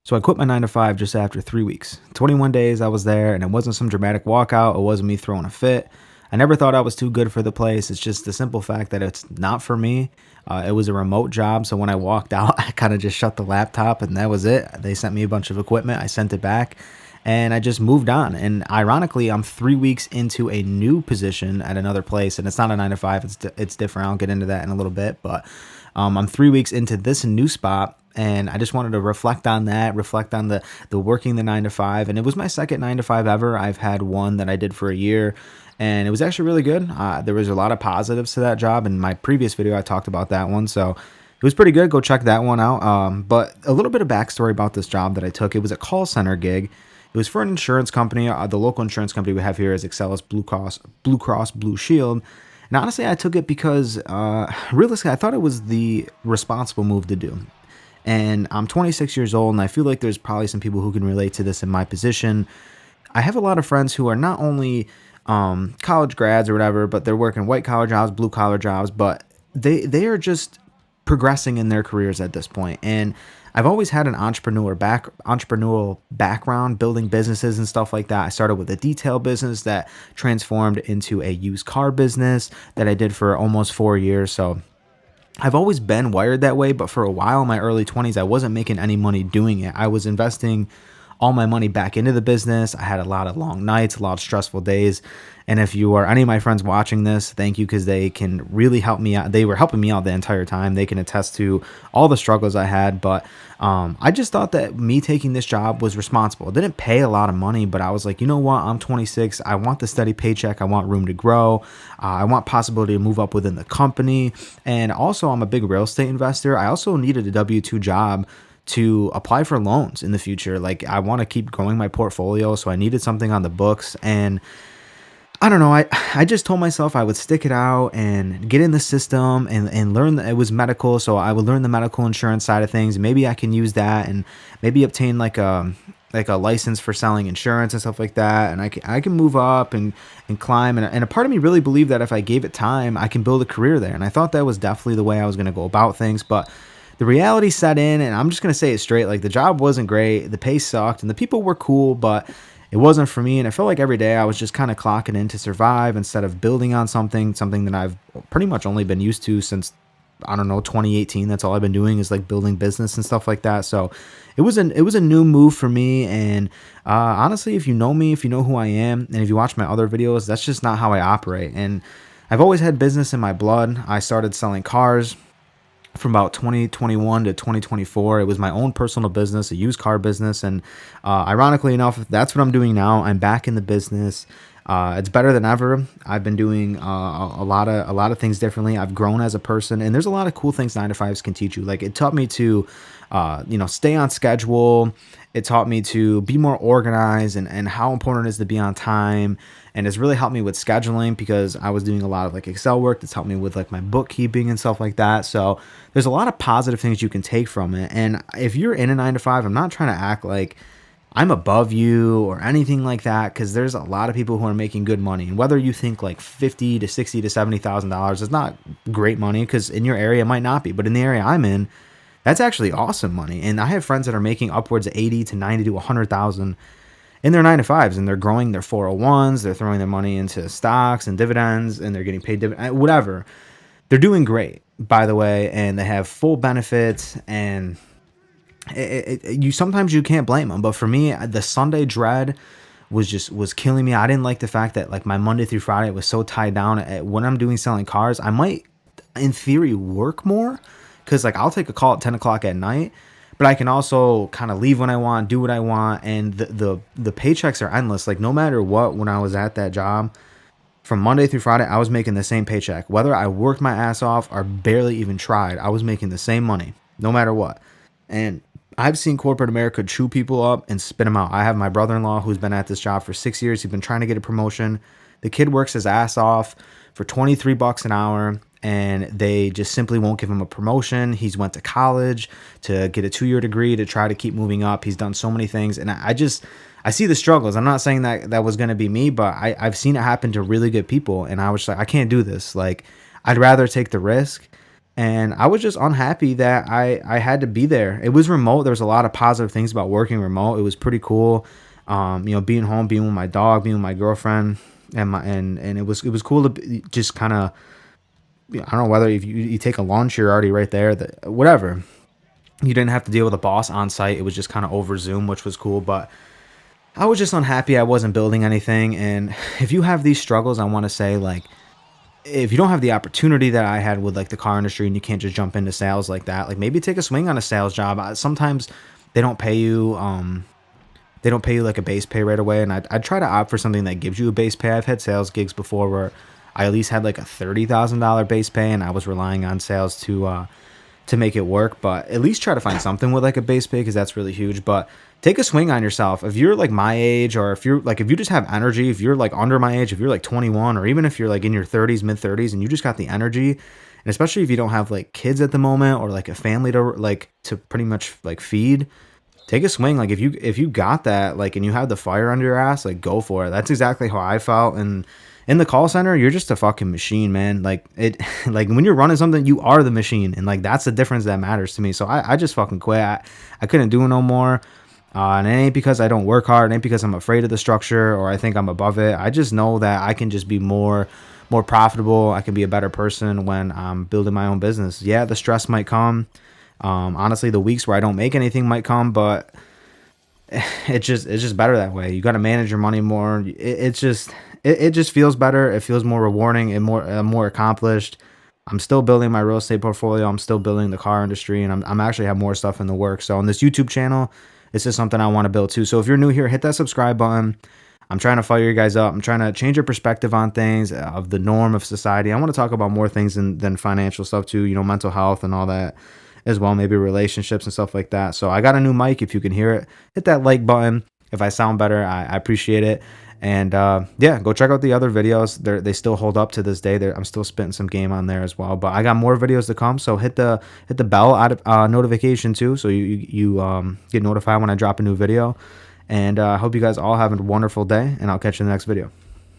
So I quit my 9 to 5 just after 3 weeks. 21 days I was there, and it wasn't some dramatic walkout. It wasn't me throwing a fit. I never thought I was too good for the place. It's just the simple fact that it's not for me. It was a remote job. So when I walked out, I kind of just shut the laptop and that was it. They sent me a bunch of equipment. I sent it back and I just moved on. And ironically, I'm 3 weeks into a new position at another place, and it's not a 9 to 5. It's different. I'll get into that in a little bit, but I'm 3 weeks into this new spot, and I just wanted to reflect on that, reflect on the working the 9 to 5, and it was my second 9 to 5 ever. I've had one that I did for a year, and it was actually really good. There was a lot of positives to that job. In my previous video, I talked about that one, so it was pretty good. Go check that one out. But a little bit of backstory about this job that I took. It was a call center gig. It was for an insurance company. The local insurance company we have here is Excellus Blue Cross Blue Shield. And honestly, I took it because realistically, I thought it was the responsible move to do. And I'm 26 years old, and I feel like there's probably some people who can relate to this in my position. I have a lot of friends who are not only college grads or whatever, but they're working white collar jobs, blue collar jobs, but they are just progressing in their careers at this point. And I've always had an entrepreneurial background, building businesses and stuff like that. I started with a detail business that transformed into a used car business that I did for almost 4 years. So I've always been wired that way, but for a while in my early 20s, I wasn't making any money doing it. I was investing all my money back into the business. I had a lot of long nights, a lot of stressful days. And if you are any of my friends watching this, thank you, because they can really help me out. They were helping me out the entire time. They can attest to all the struggles I had. But I just thought that me taking this job was responsible. It didn't pay a lot of money, but I was like, you know what? I'm 26. I want the steady paycheck. I want room to grow. I want possibility to move up within the company. And also, I'm a big real estate investor. I also needed a W-2 job to apply for loans in the future. Like, I want to keep growing my portfolio, so I needed something on the books. And I don't know, I just told myself I would stick it out and get in the system and learn that it was medical, so I would learn the medical insurance side of things. Maybe I can use that and maybe obtain like a license for selling insurance and stuff like that, and I can move up and climb. And a part of me really believed that if I gave it time, I can build a career there. And I thought that was definitely the way I was going to go about things. But the reality set in, and I'm just going to say it straight. Like, the job wasn't great, the pay sucked, and the people were cool, but it wasn't for me. And I felt like every day I was just kind of clocking in to survive instead of building on something that I've pretty much only been used to since, I don't know, 2018. That's all I've been doing is like building business and stuff like that. So it was a new move for me. And honestly, if you know me, if you know who I am, and if you watch my other videos, that's just not how I operate. And I've always had business in my blood. I started selling cars from about 2021 to 2024. It was my own personal business, a used car business. And ironically enough, that's what I'm doing now. I'm back in the business. It's better than ever. I've been doing a lot of things differently. I've grown as a person, and there's a lot of cool things 9 to 5s can teach you. Like, it taught me to, stay on schedule. It taught me to be more organized and how important it is to be on time. And it's really helped me with scheduling because I was doing a lot of like Excel work. That's helped me with like my bookkeeping and stuff like that. So there's a lot of positive things you can take from it. And if you're in a 9 to 5, I'm not trying to act like I'm above you or anything like that, because there's a lot of people who are making good money. And whether you think like $50 to $60 to $70,000 is not great money, because in your area it might not be, but in the area I'm in, that's actually awesome money. And I have friends that are making upwards of 80 to 90 to 100,000 in their 9 to 5s, and they're growing their 401s. They're throwing their mony into stocks and dividends, and they're getting paid whatever. They're doing great, by the way, and they have full benefits. And you sometimes you can't blame them. But for me, the Sunday dread was killing me. I didn't like the fact that like my Monday through Friday was so tied down. When I'm doing selling cars, I might, in theory, work more, because like I'll take a call at 10 o'clock at night, but I can also kind of leave when I want, do what I want, and the paychecks are endless. Like, no matter what, when I was at that job, from Monday through Friday, I was making the same paycheck. Whether I worked my ass off or barely even tried, I was making the same money, no matter what. And I've seen corporate America chew people up and spit them out. I have my brother-in-law who's been at this job for 6 years. He's been trying to get a promotion. The kid works his ass off for $23 an hour, and they just simply won't give him a promotion. He's went to college to get a 2-year degree to try to keep moving up. He's done so many things, and I see the struggles. I'm not saying that was going to be me, but I've seen it happen to really good people, and I was like, I can't do this. Like, I'd rather take the risk and I was just unhappy that I had to be there. It was remote. There was a lot of positive things about working remote. It was pretty cool. Being home, being with my dog, being with my girlfriend, and it was cool to just kind of, I don't know whether if you take a lunch, you're already right there. That whatever. You didn't have to deal with a boss on site. It was just kind of over Zoom, which was cool. But I was just unhappy I wasn't building anything. And if you have these struggles, I want to say, like, if you don't have the opportunity that I had with like the car industry and you can't just jump into sales like that, like maybe take a swing on a sales job. Sometimes they don't pay you. They don't pay you like a base pay right away, and I'd try to opt for something that gives you a base pay. I've had sales gigs before where I at least had like a $30,000 base pay, and I was relying on sales to make it work. But at least try to find something with like a base pay because that's really huge. But take a swing on yourself. If you're like my age, or if you just have energy, if you're like under my age, if you're like 21, or even if you're like in your 30s, mid 30s, and you just got the energy, and especially if you don't have like kids at the moment or like a family to pretty much like feed, take a swing. Like if you got that, like, and you have the fire under your ass, like go for it. That's exactly how I felt. And in the call center, you're just a fucking machine, man. Like it, like when you're running something, you are the machine, and like that's the difference that matters to me. So I just fucking quit. I couldn't do it no more. And it ain't because I don't work hard. It ain't because I'm afraid of the structure or I think I'm above it. I just know that I can just be more profitable. I can be a better person when I'm building my own business. Yeah, the stress might come. Honestly, the weeks where I don't make anything might come, but it's just better that way. You got to manage your money more. It just feels better. It feels more rewarding and more accomplished. I'm still building my real estate portfolio. I'm still building the car industry, and I'm actually have more stuff in the works. So on this YouTube channel, this is something I want to build too. So if you're new here, hit that subscribe button. I'm trying to fire you guys up. I'm trying to change your perspective on things, of the norm of society. I want to talk about more things than financial stuff too, mental health and all that as well, maybe relationships and stuff like that. So I got a new mic. If you can hear it, hit that like button. If I sound better, I appreciate it. And yeah, go check out the other videos. They still hold up to this day. I'm still spitting some game on there as well. But I got more videos to come. So hit the bell notification too, so you get notified when I drop a new video. And I hope you guys all have a wonderful day, and I'll catch you in the next video.